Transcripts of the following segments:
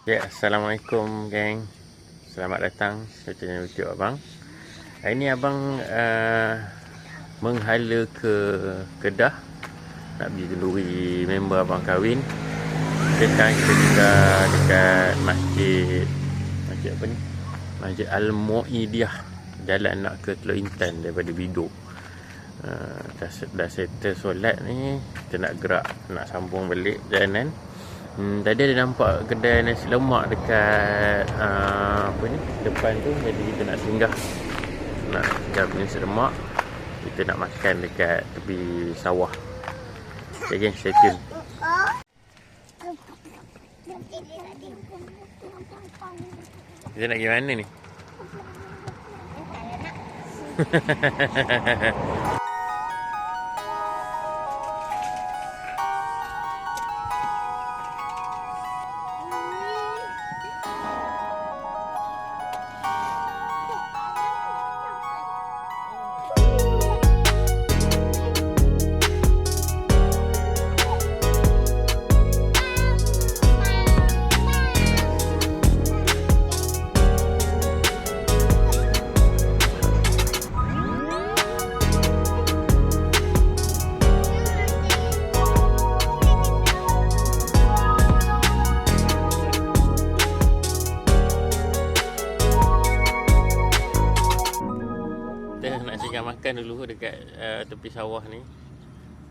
Ya, Assalamualaikum geng. Selamat datang ke channel YouTube abang. Hari ni abang menghala ke Kedah nak pergi kenduri member abang kahwin. Sekarang kita tinggal dekat masjid apa ni? Masjid Al-Mu'idiyah, jalan nak ke Teluk Intan daripada Biduk. Dah settle solat ni, kita nak gerak, nak sambung balik perjalanan. Tadi ada nampak kedai nasi lemak dekat apa ni, depan tu. Jadi kita nak singgah, nak singgah nasi lemak. Kita nak makan dekat tepi sawah. Okay geng, stay tune. Kita nak pergi mana ni? Nak singgah makan dulu dekat tepi sawah ni.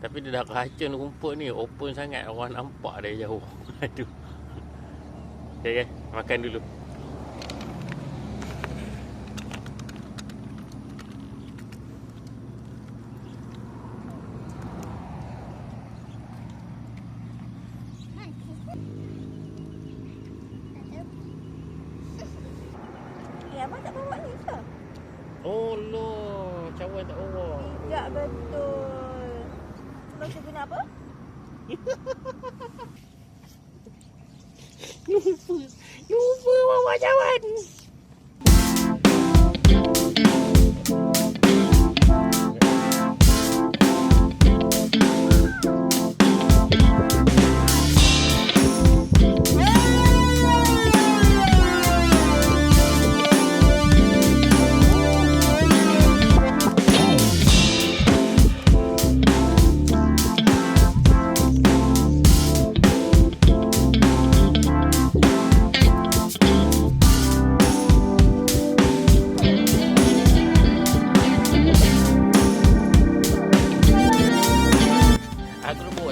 Tapi dia dah racun rumput ni, open sangat, orang nampak dari jauh. Aduh. Okay, makan dulu. Abang tak bawa ni ke? Oh loh, cawan tak bawa. Tidak betul. Sebab saya guna apa? Lupa bawa cawan.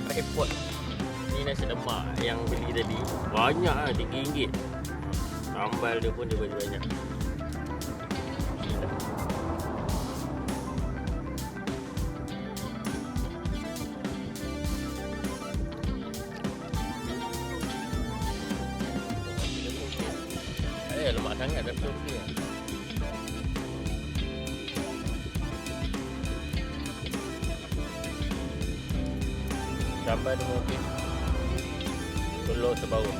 Tripod ni nasi lemak yang beli tadi banyak lah, RM3. Sambal dia pun dia bagi banyak. Lemak sangat dah tu. Sambal dia mungkin telur sebaut.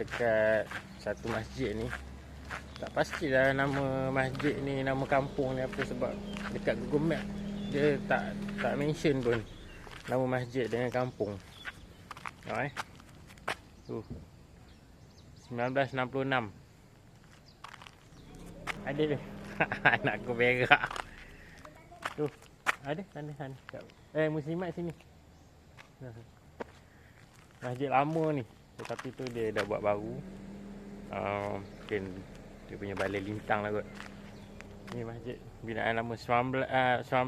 dekat satu masjid ni. Tak pastilah nama masjid ni, nama kampung ni apa, sebab dekat Google Map dia tak mention pun nama masjid dengan kampung. Tu 1966. Ada tu. Anak aku berak. Tu. Ada sana. Muslimat sini. Masjid lama ni. Tetapi tu dia dah buat baru. Mungkin dia punya balai lintang lah kot. Ni masjid binaan lama 1966. Sama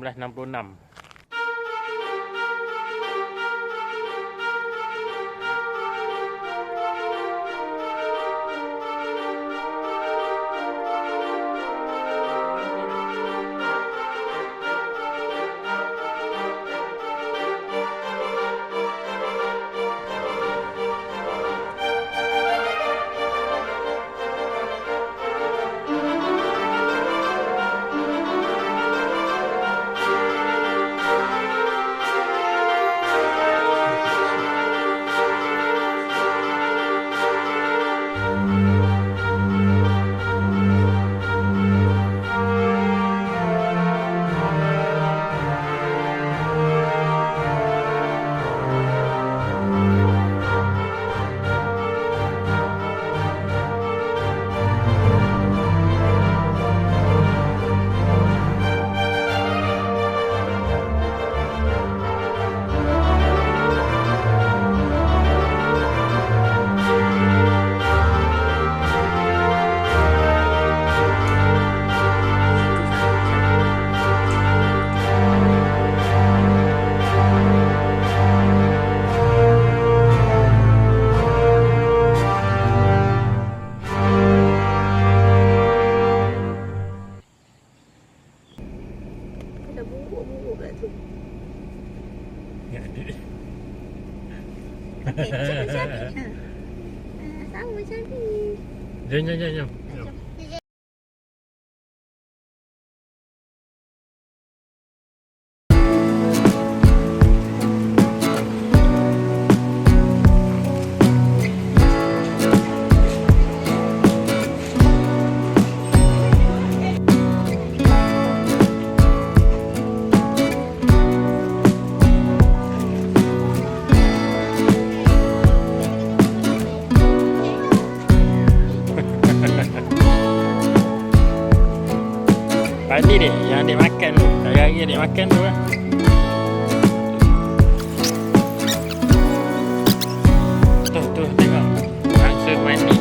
macam ni. Jom. Tadi dek, yang adik makan tu. Hari-hari adik makan tu lah. Tu tengok. Langsung mandi.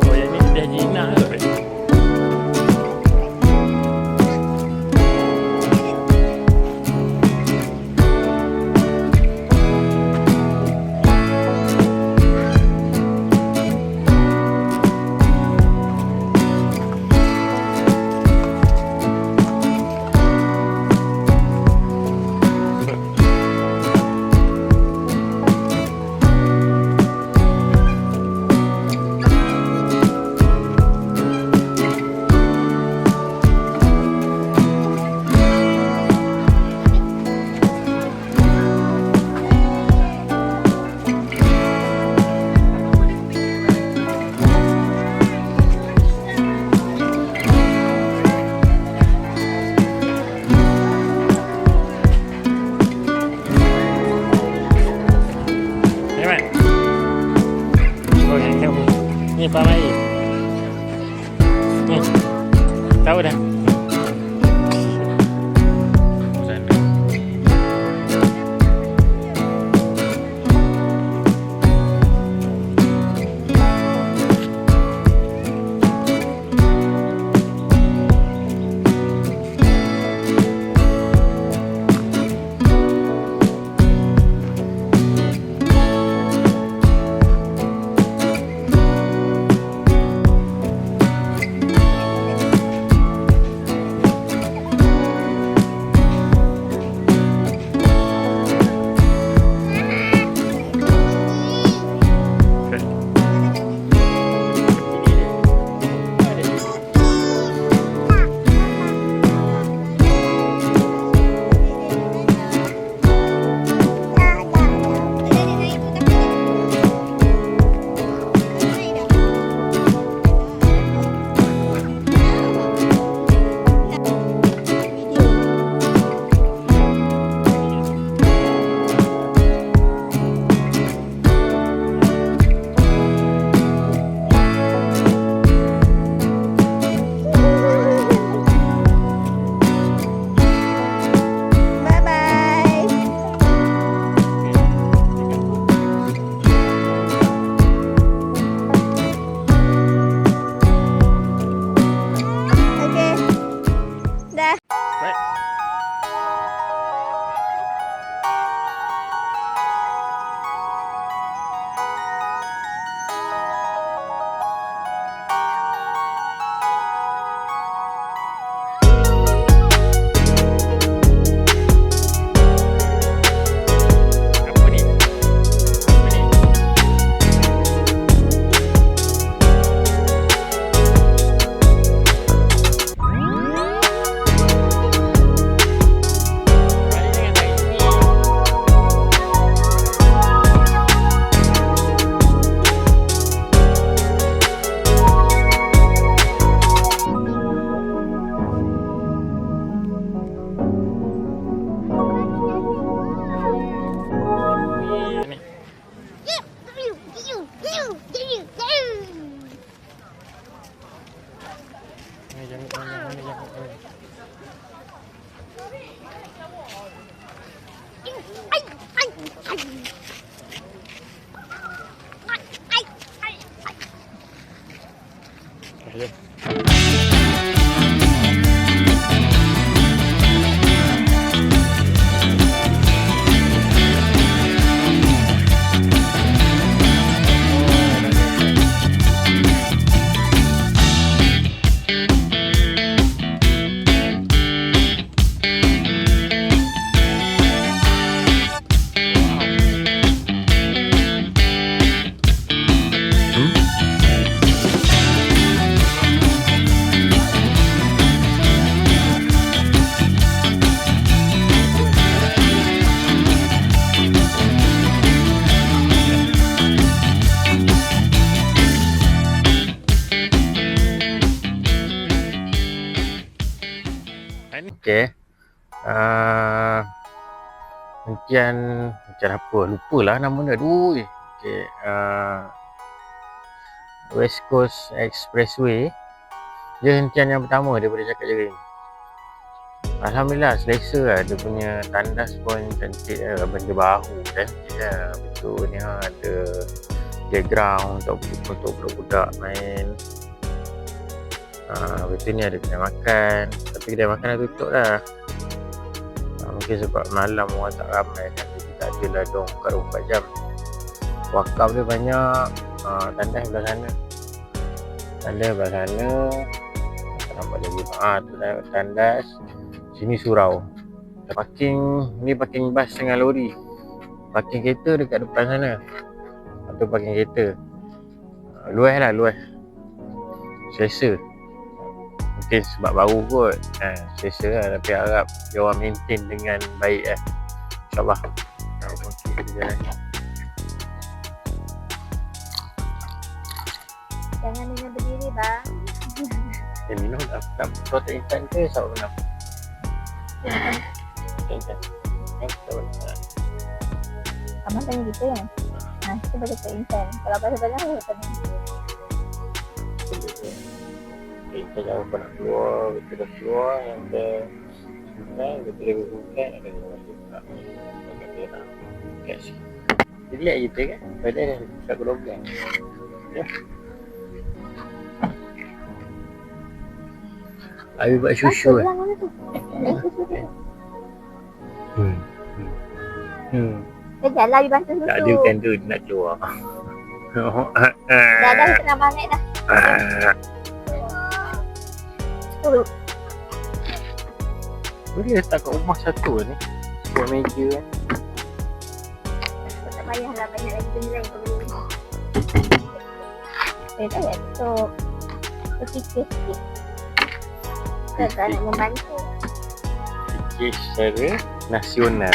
Oh, yang ni dah jinak kot. Ni Pak Mai. Tahu dah. Sana. Okay. Okay. Hentian apa? Lupalah nama dia. Aduh. Okay. West Coast Expressway. Dia hentian yang pertama daripada Cakap Jering. Alhamdulillah, selesa lah. Dia punya tandas pun cantik lah. Benda baru cantik lah. Betul ni ada playground untuk budak-budak main. Betul ni ada kedai makan. Tapi kedai makan dah tutup dah. Mungkin sebab malam orang tak ramai kan. Jadi tak adalah dong kat 24 jam. Wakaf dia banyak. Tandas belah sana. Tandas belah sana. Tak nampak lagi. Tu tandas. Sini surau. Ni parking bas dengan lori. Parking kereta dekat depan sana. Atau parking kereta. Luas lah, luas. Selesa. Mungkin sebab baru kot. Selesa lah. Tapi harap dia orang maintain dengan baik lah. InsyaAllah. Okey, kita jalan. Jangan minum berdiri bang. Minum tak tak instan ke sebab kenapa? Instan. Abang tanya gitu kan? Kita baca ke instan. Kalau abang sebenarnya aku tanya. Kita jauh pun nak keluar. Kita dah keluar. Yang dah sungai. Kita lebih bukan. Ada yang masuk tak. Agak berak. Kat sini. Jadi lihat kita kan? Badan dah dekat gelombang. Ya. Habis buat susu lah. Mana tu? Susu tu. Sekejap lah, Habis bantu susu. Tak ada kan tu nak keluar. Dah, kita nak balik dah. Boleh letak kat rumah satu ni. Buat meja kan. Tak payahlah banyak lagi benda lain kau beli. Tak payah tutup. Terfikir sikit. Tak nak membantu. Fikir secara nasional.